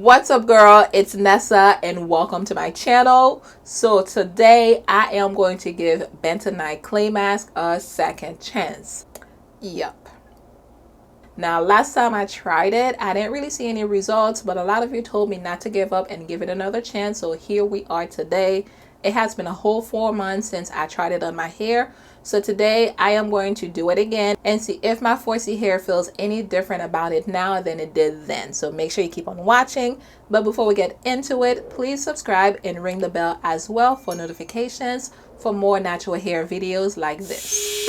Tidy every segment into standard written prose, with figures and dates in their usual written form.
What's up, girl? It's Nessa and welcome to my channel. So today I am going to give Bentonite clay mask a second chance. Yep. Now last time I tried it, I didn't really see any results, but a lot of you told me not to give up and give it another chance. So here we are today. It has been a whole 4 months since I tried it on my hair. So today I am going to do it again and see if my 4C hair feels any different about it now than it did then. So make sure you keep on watching. But before we get into it, please subscribe and ring the bell as well for notifications for more natural hair videos like this.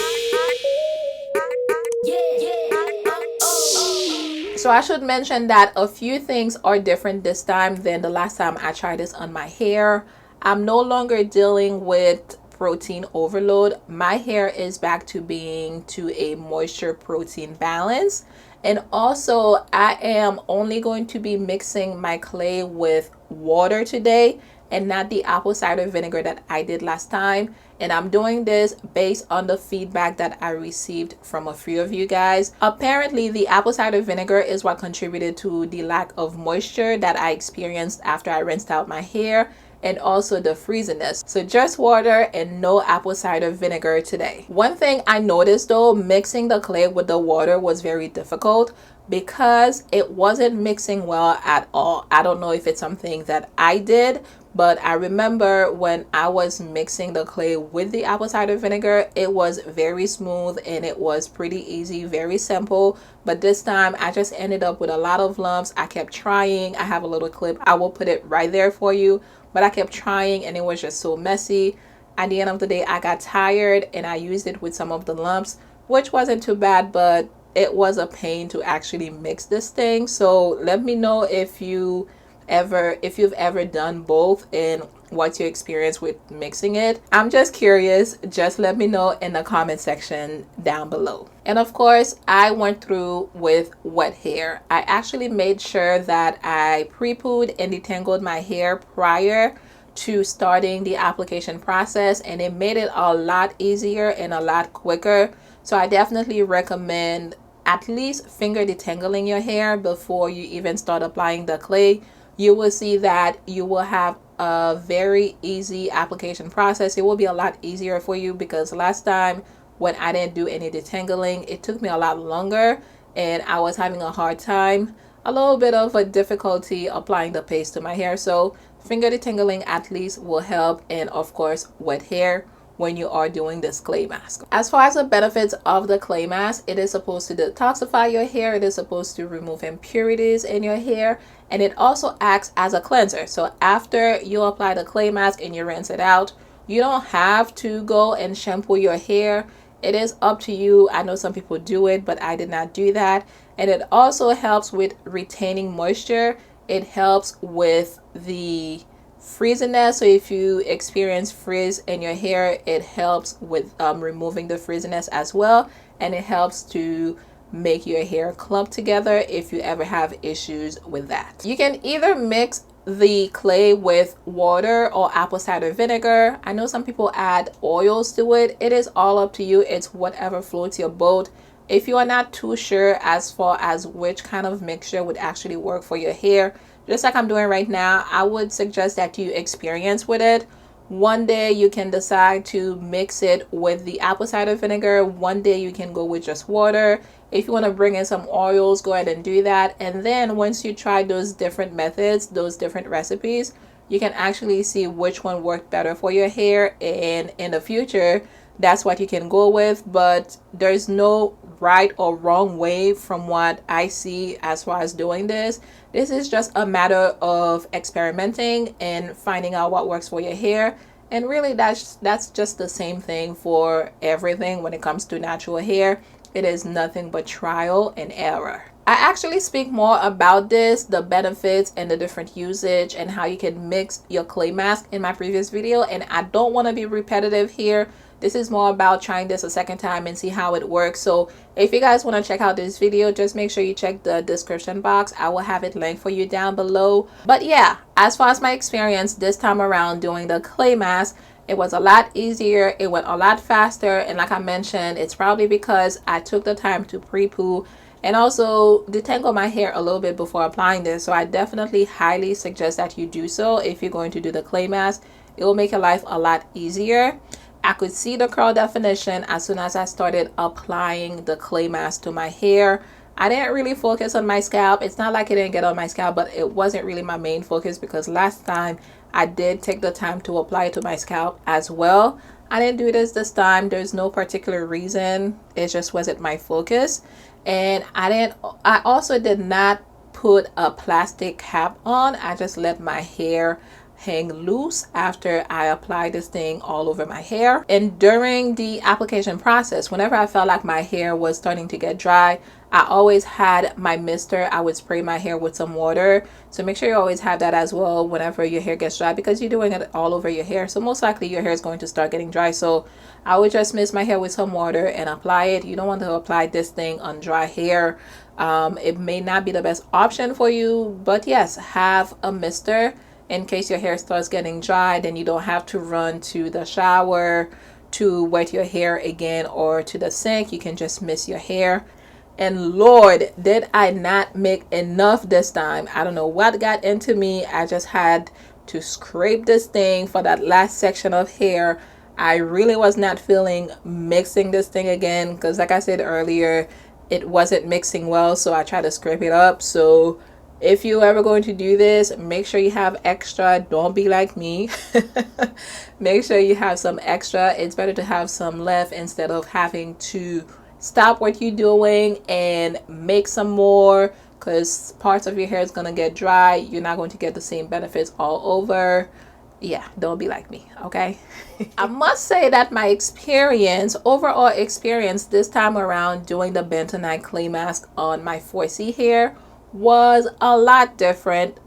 So I should mention that a few things are different this time than the last time I tried this on my hair. I'm no longer dealing with protein overload. My hair is back to being to a moisture protein balance. And also I am only going to be mixing my clay with water today and not the apple cider vinegar that I did last time. And I'm doing this based on the feedback that I received from a few of you guys. Apparently the apple cider vinegar is what contributed to the lack of moisture that I experienced after I rinsed out my hair, and also the freeziness. So just water and no apple cider vinegar today. One thing I noticed though, mixing the clay with the water was very difficult because it wasn't mixing well at all. I don't know if it's something that I did, but I remember when I was mixing the clay with the apple cider vinegar, it was very smooth and it was pretty easy, very simple. But this time I just ended up with a lot of lumps. I kept trying. I have a little clip. I will put it right there for you. But I kept trying and it was just so messy. At the end of the day, I got tired and I used it with some of the lumps, which wasn't too bad, but it was a pain to actually mix this thing. So let me know if you've ever done both and what's your experience with mixing it. I'm just curious. Just let me know in the comment section down below. And of course, I went through with wet hair. I actually made sure that I pre-pooed and detangled my hair prior to starting the application process, and it made it a lot easier and a lot quicker. So I definitely recommend at least finger detangling your hair before you even start applying the clay. You will see that you will have a very easy application process. It will be a lot easier for you because last time when I didn't do any detangling, it took me a lot longer and I was having a hard time, a little bit of a difficulty applying the paste to my hair. So finger detangling at least will help, and of course wet hair when you are doing this clay mask. As far as the benefits of the clay mask, it is supposed to detoxify your hair. It is supposed to remove impurities in your hair, and it also acts as a cleanser. So after you apply the clay mask and you rinse it out, you don't have to go and shampoo your hair. It is up to you. I know some people do it, but I did not do that. And it also helps with retaining moisture. It helps with the frizziness. So if you experience frizz in your hair, it helps with removing the frizziness as well, and it helps to make your hair clump together if you ever have issues with that. You can either mix the clay with water or apple cider vinegar. I know some people add oils to it. It is all up to you. It's whatever floats your boat. If you are not too sure as far as which kind of mixture would actually work for your hair, just like I'm doing right now, I would suggest that you experience with it. One day you can decide to mix it with the apple cider vinegar. One day you can go with just water. If you want to bring in some oils, go ahead and do that. And then once you try those different methods, those different recipes, you can actually see which one worked better for your hair. And in the future, that's what you can go with. But there's no right or wrong way from what I see as far as doing this. This is just a matter of experimenting and finding out what works for your hair. And really that's just the same thing for everything when it comes to natural hair. It is nothing but trial and error. I actually speak more about this, the benefits and the different usage and how you can mix your clay mask in my previous video, and I don't want to be repetitive here. This is more about trying this a second time and see how it works. So if you guys want to check out this video, just make sure you check the description box. I will have it linked for you down below. But yeah, as far as my experience this time around doing the clay mask, it was a lot easier. It went a lot faster. And like I mentioned, it's probably because I took the time to pre-poo and also detangle my hair a little bit before applying this. So I definitely highly suggest that you do so if you're going to do the clay mask. It will make your life a lot easier. I could see the curl definition as soon as I started applying the clay mask to my hair. I didn't really focus on my scalp. It's not like it didn't get on my scalp, but it wasn't really my main focus because last time I did take the time to apply it to my scalp as well. I didn't do this time. There's no particular reason. It just wasn't my focus. And I also did not put a plastic cap on. I just let my hair hang loose after I applied this thing all over my hair. And during the application process, whenever I felt like my hair was starting to get dry, I always had my mister. I would spray my hair with some water. So make sure you always have that as well whenever your hair gets dry, because you're doing it all over your hair. So most likely your hair is going to start getting dry. So I would just mist my hair with some water and apply it. You don't want to apply this thing on dry hair. It may not be the best option for you, but yes, have a mister in case your hair starts getting dry. Then you don't have to run to the shower to wet your hair again or to the sink. You can just mist your hair. And Lord, did I not make enough this time. I don't know what got into me. I just had to scrape this thing for that last section of hair. I really was not feeling mixing this thing again because, like I said earlier, it wasn't mixing well, so I tried to scrape it up. So if you're ever going to do this, make sure you have extra. Don't be like me. Make sure you have some extra. It's better to have some left instead of having to stop what you're doing and make some more, because parts of your hair is going to get dry. You're not going to get the same benefits all over. Yeah, don't be like me, okay? I must say that my overall experience this time around doing the Bentonite clay mask on my 4C hair was a lot different,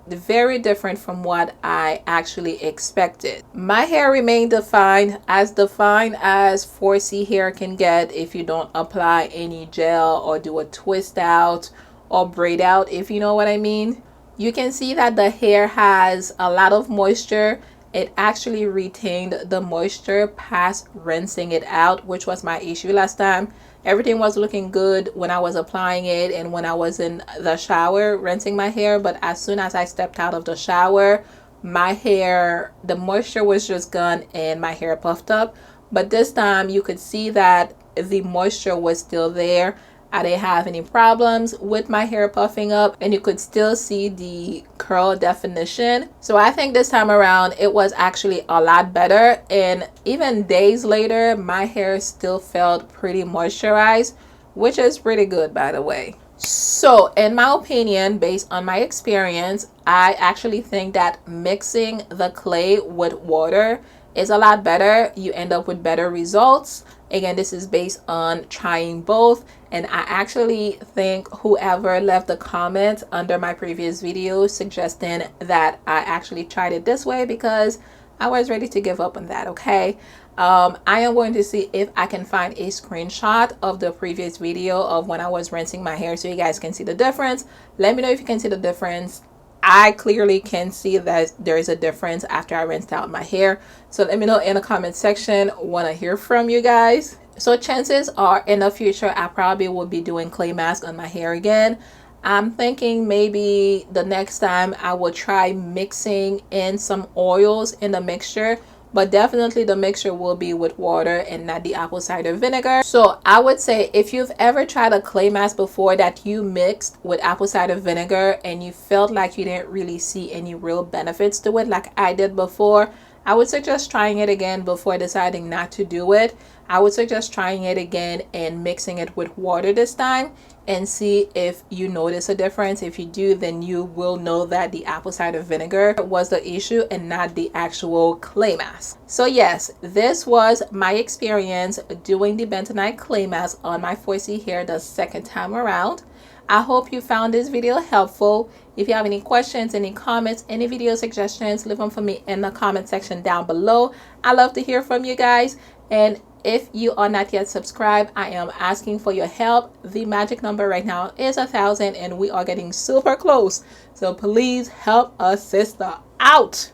very different from what I actually expected. My hair remained defined as 4C hair can get if you don't apply any gel or do a twist out or braid out, if you know what I mean. You can see that the hair has a lot of moisture. It actually retained the moisture past rinsing it out, which was my issue last time. Everything was looking good when I was applying it and when I was in the shower rinsing my hair, but as soon as I stepped out of the shower, my hair, the moisture was just gone and my hair puffed up. But this time you could see that the moisture was still there. I didn't have any problems with my hair puffing up, and you could still see the curl definition. So I think this time around it was actually a lot better, and even days later my hair still felt pretty moisturized, which is pretty good, by the way. So in my opinion, based on my experience, I actually think that mixing the clay with water is a lot better. You end up with better results. Again, this is based on trying both, and I actually think whoever left the comment under my previous video suggesting that I actually tried it this way, because I was ready to give up on that, okay? I am going to see if I can find a screenshot of the previous video of when I was rinsing my hair so you guys can see the difference. Let me know if you can see the difference. I clearly can see that there is a difference after I rinsed out my hair. So let me know in the comment section. Want to hear from you guys. So chances are in the future I probably will be doing clay mask on my hair again. I'm thinking maybe the next time I will try mixing in some oils in the mixture, but definitely the mixture will be with water and not the apple cider vinegar. So I would say if you've ever tried a clay mask before that you mixed with apple cider vinegar and you felt like you didn't really see any real benefits to it like I did before, I would suggest trying it again before deciding not to do it. I would suggest trying it again and mixing it with water this time and see if you notice a difference. If you do, then you will know that the apple cider vinegar was the issue and not the actual clay mask. So yes, this was my experience doing the Bentonite clay mask on my 4C hair the second time around. I hope you found this video helpful. If you have any questions, any comments, any video suggestions, leave them for me in the comment section down below. I love to hear from you guys. And if you are not yet subscribed, I am asking for your help. The magic number right now is 1,000 and we are getting super close. So please help a sister out.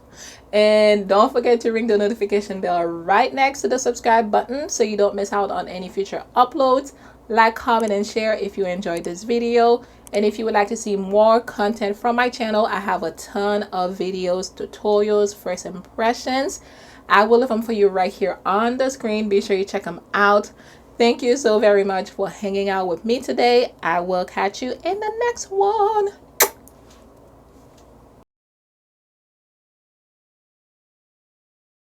And don't forget to ring the notification bell right next to the subscribe button so you don't miss out on any future uploads. Like, comment, and share if you enjoyed this video. And if you would like to see more content from my channel, I have a ton of videos, tutorials, first impressions. I will leave them for you right here on the screen. Be sure you check them out. Thank you so very much for hanging out with me today. I will catch you in the next one.